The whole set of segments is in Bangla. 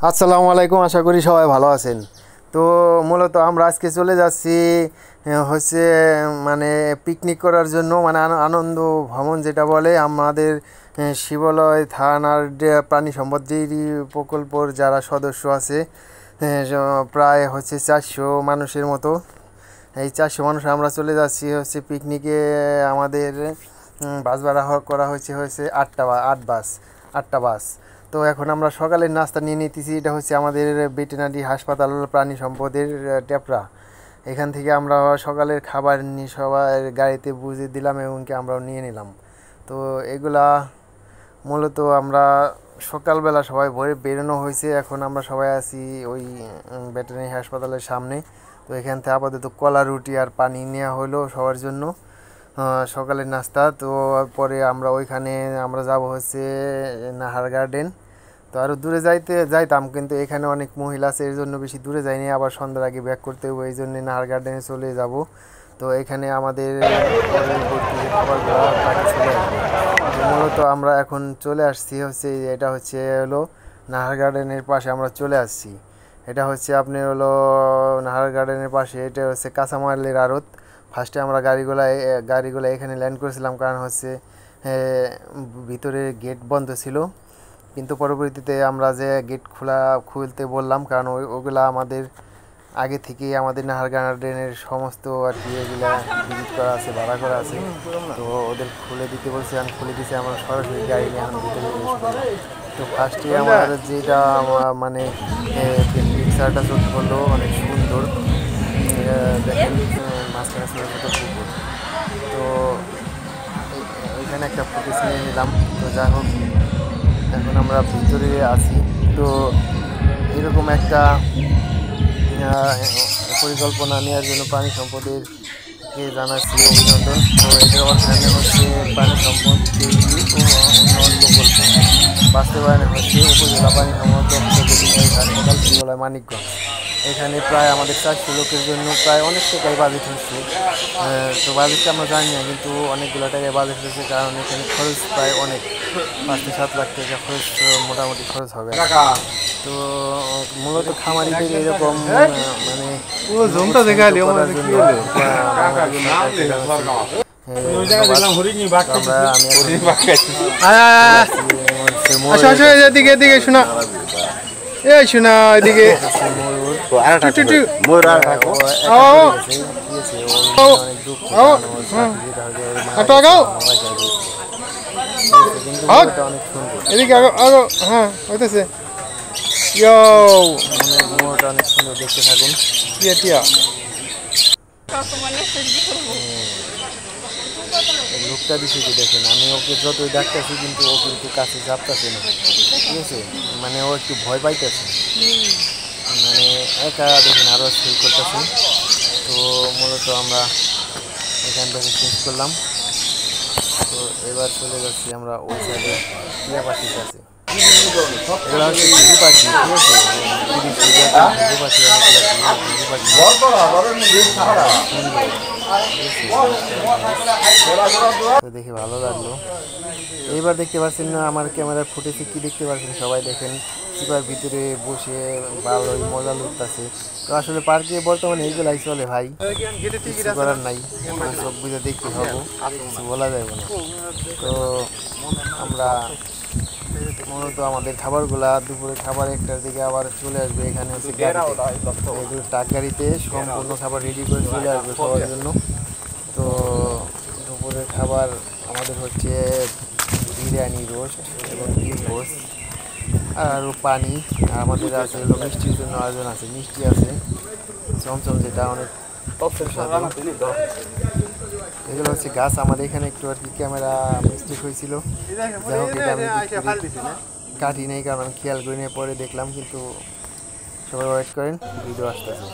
আসসালামু আলাইকুম, আশা করি সবাই ভালো আছেন। তো মূলত আমরা আজকে চলে যাচ্ছি হচ্ছে মানে পিকনিক করার জন্য, মানে আনন্দ ভ্রমণ যেটা বলে আমাদের শিবালয় থানার প্রাণী সম্পদ প্রকল্পর যারা সদস্য আছে প্রায় হচ্ছে 400 মানুষের মতো। এই 400 মানুষ আমরা চলে যাচ্ছি হচ্ছে পিকনিকে। আমাদের বাস ভাড়া করা হয়েছে 8টা বাস। তো এখন আমরা সকালের নাস্তা নিয়ে নিতেছি। এটা হচ্ছে আমাদের ভেটেরিনারি হাসপাতাল প্রাণী সম্পদের টেপরা। এখান থেকে আমরা সকালের খাবার নিয়ে সবাই গাড়িতে বুঝে দিলাম এবং কি আমরাও নিয়ে নিলাম। তো এগুলা মূলত আমরা সকালবেলা সবাই ভোরে বেরোনো হয়েছে। এখন আমরা সবাই আছি ওই ভেটেরিনারি হাসপাতালের সামনে। তো এখান থেকে আপাতত কলা রুটি আর পানি নেওয়া হলো সবার জন্য সকালের নাস্তা। তো পরে আমরা ওইখানে আমরা যাব হচ্ছে নাহার গার্ডেন। তো আরও দূরে যাইতাম, কিন্তু এখানে অনেক মহিলা আছে, এর জন্য বেশি দূরে যাইনি। আবার সন্ধ্যার আগে ব্যাক করতে হবে, এই জন্যে নাহার গার্ডেনে চলে যাব। তো এখানে আমাদের খাবারগুলো বাকি চলে আসবে। তো মূলত আমরা এখন চলে আসছি হচ্ছে এটা হলো নাহার গার্ডেনের পাশে আমরা চলে আসছি। এটা হচ্ছে আপনি হলো নাহার গার্ডেনের পাশে, এটা হচ্ছে কাঁচামালের আড়ত। ফার্স্টে আমরা গাড়িগুলো এখানে ল্যান্ড করেছিলাম, কারণ হচ্ছে ভিতরে গেট বন্ধ ছিল। কিন্তু পরবর্তীতে আমরা যে গেট খুলতে বললাম, কারণ ওগুলা আমাদের আগে থেকেই আমাদের নাহার গার্ডেনের সমস্ত আর কি এগুলা ভিজিট করা আছে, ভাড়া করা আছে। তো ওদের খুলে দিতে বলছে, আমি খুলে দিয়েছি। আমরা সরাসরি গাড়ি নিয়ে এখন ভিতরে তো ফার্স্টে আমার যেটা মানে পিকচারটা চোখে পড়লো অনেক সুন্দর। দেখেন মাঝখানে ছোটো ছোটো পুকুর। তো এখানে একটা ফুটেজ নিয়ে নিলাম। তো যাই হোক, এখন আমরা ভিতরে আছি। তো এরকম একটা পরিকল্পনা নেওয়ার জন্য প্রাণী সম্পদেরকে জানাচ্ছি অভিনন্দন। তো এটার অর্থায়নে হচ্ছে প্রাণী সম্পদ উন্নয়ন প্রকল্প, বাস্তবায়নে হচ্ছে উপজেলা প্রাণী সম্পদ হাসপাতাল শিবালয় মানিকগঞ্জ। এখানে প্রায় আমাদের 400 লোকের জন্য প্রায় অনেক টাকাই বাজেট হচ্ছে। তো বাজেটটা আমরা জানি না, কিন্তু অনেকগুলো টাকায় বাজেট হচ্ছে, কারণ এখানে খরচ প্রায় অনেক 5 থেকে 7 লাখ টাকা খরচ মোটামুটি খরচ হবে। তো মূলত খামারিদের এরকম মানে এদিকে শোনা এই শোনা এদিকে এদিকে আগো হ্যাঁ হইতেছে। অনেক সুন্দর, দেখতে থাকুন। লোকটা দিছে কি দেখেন, আমি ওকে যতই ডাকতেছি কিন্তু ও কিন্তু কাছে চাপতেছে না, ঠিক আছে? মানে ও একটু ভয় পাইতেছে, মানে একা দেখেন আরও ফিল করতেছে। তো মূলত আমরা এখান থেকে চেঞ্জ করলাম। তো এবার চলে যাচ্ছি আমরা ওই সাইডে টিয়া পাখির কাছে। এগুলো হচ্ছে ঘুঘু পাখি, ঠিক আছে? ঘুঘু পাখি তো দেখে ভালো লাগলো। এইবার দেখতে পাচ্ছেন না আমার ক্যামেরার ফুটেজে কি দেখতে পাচ্ছেন সবাই দেখেন, চিপার ভিতরে বসে ভালোই মজা লুটতেছে। তো আসলে পার্কে বর্তমানে এইগুলাই চলে ভাই, কিছু করার নাই, সব বুঝে দেখতে হবে, কিছু বলা যাবে না। তো আমরা মূলত আমাদের খাবারগুলা দুপুরে খাবার 1টার দিকে আবার চলে আসবে। এখানে হচ্ছে ট্রাক গাড়িতে সম্পূর্ণ খাবার রেডি করে চলে আসবে সবার জন্য। তো দুপুরের খাবার আমাদের হচ্ছে বিরিয়ানি, রোস্ট এবং ডিম রোস্ট আর পানি। আর আমাদের আছে হলো মিষ্টির জন্য আয়োজন আছে, মিষ্টি আছে চমচম, যেটা অনেক এগুলো হচ্ছে গাছ। আমাদের এখানে একটু আর কি ক্যামেরা মিস্টেক হয়েছিল, যাই হোক এটা আমি কাটি নেই, কারণ আমি খেয়াল করি নিয়ে পরে দেখলাম। কিন্তু সবাই ওয়েট করেন, ভিডিও আসতেছে।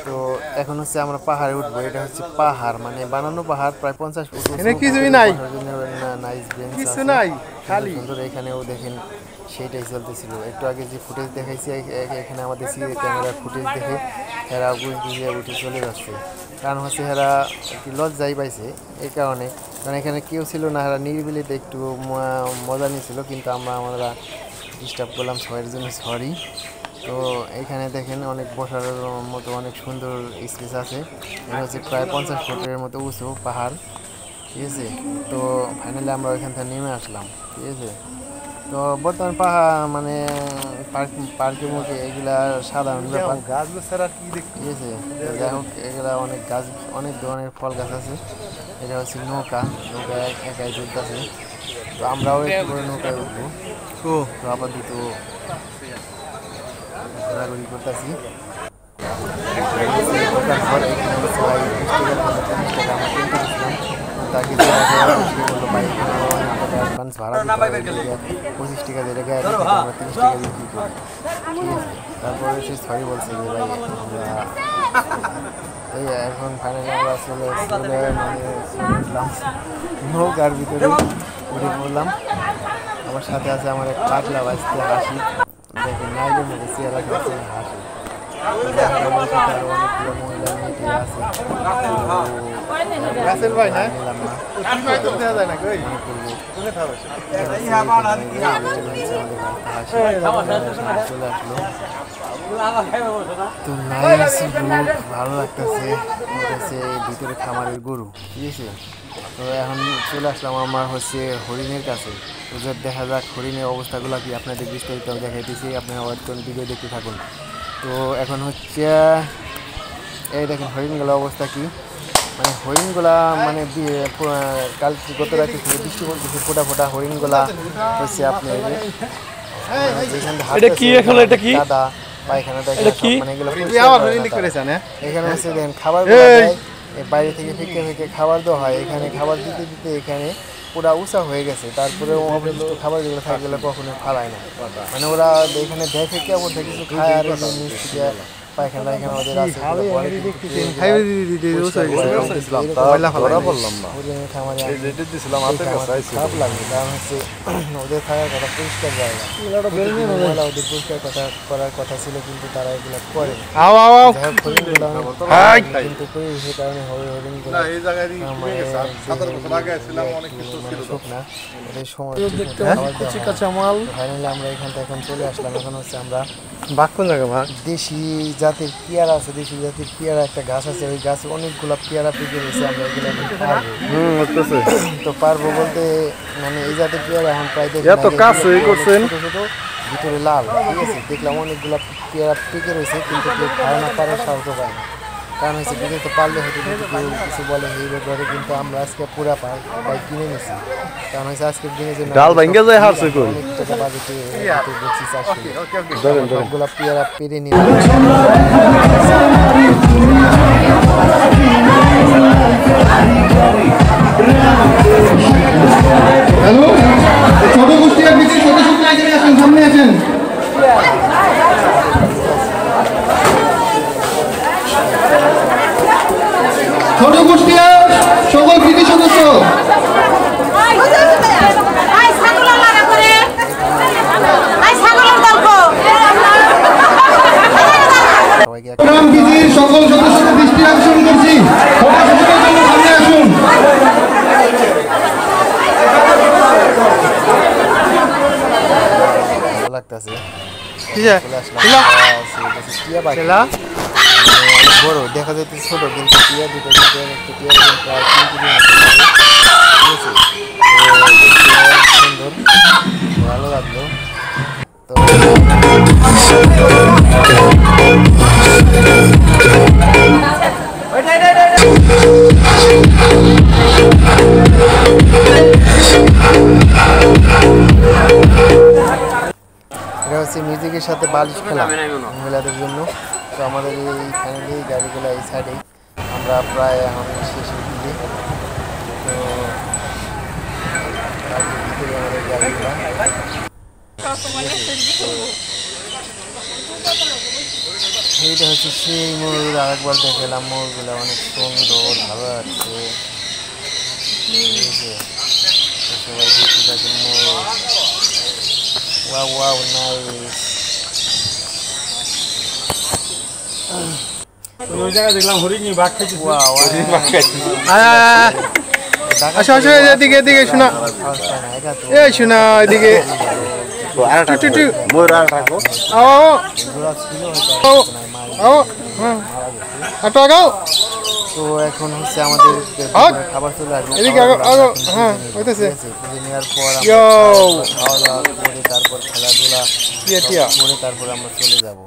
তো এখন হচ্ছে আমরা পাহাড়ে উঠবো। এটা হচ্ছে পাহাড়, মানে বানানো পাহাড়, প্রায় 50 ফুট সুন্দর। এখানেও দেখেন সেইটাই চলতেছিল। একটু আগে যে ফুটেজ দেখাইছি এখানে আমাদের ক্যামেরার ফুটেজ দেখে এরা বুঝে উঠে চলে যাচ্ছে। কারণ হচ্ছে এরা একটু লজ্জাই পাইছে এই কারণে, কারণ এখানে কেউ ছিল না, এরা নিরিবিলিতে একটু মজা নিয়েছিল। কিন্তু আমরা ডিস্টার্ব করলাম, সবার জন্য সরি। তো এখানে দেখেন অনেক বসার মতো অনেক সুন্দর স্পেস আছে। এটা হচ্ছে প্রায় 50 ফুটের মতো উঁচু পাহাড়, ঠিক আছে। তো ফাইনালি আমরা ওইখান থেকে নেমে আসলাম, ঠিক আছে। তো বর্তমান পাহাড় মানে পার্কে মুখে এগুলা সাধারণ ব্যাপার, গাছগুলো ছাড়া কি দেখি। ঠিক আছে। তো যাই হোক এগুলা অনেক গাছ, অনেক ধরনের ফল গাছ আছে। এটা হচ্ছে নৌকা, নৌকা একাই চলতেছে। তো আমরাও একটু করে নৌকায় উঠবো। তো আপাতত ঘোরাঘুরি করতেছি। ওঠার পর এখানে হচ্ছে ভাই 20 টাকা আমরা কিনতে গেছিলাম। তাকে সে বললো ভাই এখানে অনেক টাকা অ্যাডভান্স ভাড়া দিতে হবে, 25 টাকা দিয়ে রেখে আমরা 30 টাকা বিক্রি করি, ঠিক আছে। তারপরে সে সরি বলছে যে ভাই আমরা এই এখন ফাইনালি আমরা চলে উঠলাম নৌকার ভিতরে, উঠে পড়লাম। আমার সাথে আছে আমার এক পাগলা বাজতে হাসি, দেখেন নাইলের মধ্যে চেয়ারা খাচ্ছে হাসি। আমার সাথে আরো অনেকগুলো মহিলা মেয়েটি আছে। রাসেল ভাই না নিলাম না, দেওয়া যায় না কই চলে আসলো। তো নাইস লুক, ভালো লাগতেছে। ভিতরে খামারের গরু, ঠিক আছে। তো এখন চলে আসলাম আমার হচ্ছে হরিণের কাছে। তো যে দেখা যাক হরিণের অবস্থাগুলো কি আপনাদের বিস্তারিত দেখাইতেছি, আপনারা ভিডিও দেখতে থাকুন। তো এখন হচ্ছে এই দেখেন হরিণগুলোর অবস্থা কি, মানে হরিণগুলা মানে কাল গত রাতে থেকে বৃষ্টি পড়তেছে, ফোটা ফোটা হরিণগুলা হচ্ছে আপনার কাদা পায়খানা মানে এগুলো এখানে হচ্ছে দেখেন খাবার বাইরে থেকে ফিকে ফিকে খাবার দেওয়া হয়। এখানে খাবার দিতে দিতে এখানে পুরা উঁচা হয়ে গেছে, তারপরে অবশিষ্ট খাবার যেগুলো থাকে এগুলো কখনো ফালায় না, মানে ওরা এখানে দেখে কেমন কিছু খায় আর মিষ্টি পায়খানা এখানে ওদের আছে। খারাপ লাগবে, কারণ হচ্ছে ওদের থাকার কথা পরিষ্কার জায়গা, ওদের পরিষ্কার কথা করার কথা ছিল, কিন্তু তারা এগুলো করে কিন্তু পরিবেশের কারণে হরিণগুলো ফাইনালি আমরা এখান থেকে এখন চলে আসলাম। এখন হচ্ছে আমরা দেশি জাতের পেয়ারা আছে, দেশি জাতের পেয়ারা একটা গাছ আছে, ওই গাছে অনেকগুলো পেয়ারা পেকে রয়েছে। আমরা এগুলো পারবো, তো পারবো বলতে মানে এই জাতের পেয়ারা এখন প্রায় ছোট ভিতরে লাল, ঠিক আছে। দেখলাম অনেকগুলো পেয়ারা পেকে রয়েছে, কিন্তু কেউ খায় না, পারার সাহস পায় না, কারণ হচ্ছে বিক্রিতে পারলে হয়তো যদি কেউ কিছু বলে এই ব্যাপারে। কিন্তু আমরা আজকে পুরা পাই কিনে নিছি, কারণ হচ্ছে আজকের দিনে যে অনেক টাকা বাজেটে দেখছি সবগুলো পেয়ারা পেরে নিয়ে ছোট কুষ্টিয়ার বিক্রি ছোট ছোট আছেন, সামনে আছেন। ছোট কুষ্টিয়ার সকল কৃতি সদস্য সকল সদস্যদের দৃষ্টি আকর্ষণ করছি, সামনে আসুন। লাগতেছে বড় দেখা যাচ্ছে ছোট, কিন্তু টিয়া দুটো কিন্তু একটু টিয়া প্রায় 3 কেজি সুন্দর, ভালো লাগলো। তো এটা হচ্ছে মিউজিকের সাথে বালিশ খেলা মহিলাদের জন্য। তো আমাদের এই ফাইনালি গাড়িগুলো এই সাইডেই, আমরা প্রায় এখন শেষের দিকে। তো ভিতরে আমাদের গাড়িগুলো এইটা হচ্ছে সেই ময়ূর, আরেকবার দেখলাম ময়ূরগুলো অনেক সুন্দর, ভালো লাগছে, ঠিক আছে। সবাই দেখতে থাকেন ময়ূর, ওয়াও ওয়াও নাইস। ওই জায়গায় দেখলাম হরিণী বাঘ খাইছে। আসো আসো এদিকে এদিকে শোনা, এই শোনা এদিকে রাখো আর রাখো মোর আর রাখো তো এখন হচ্ছে আমাদের খাবার চলে আসবে নেওয়ার পর খাওয়া দাওয়া করে তারপর খেলাধুলা করে তারপর আমরা চলে যাব।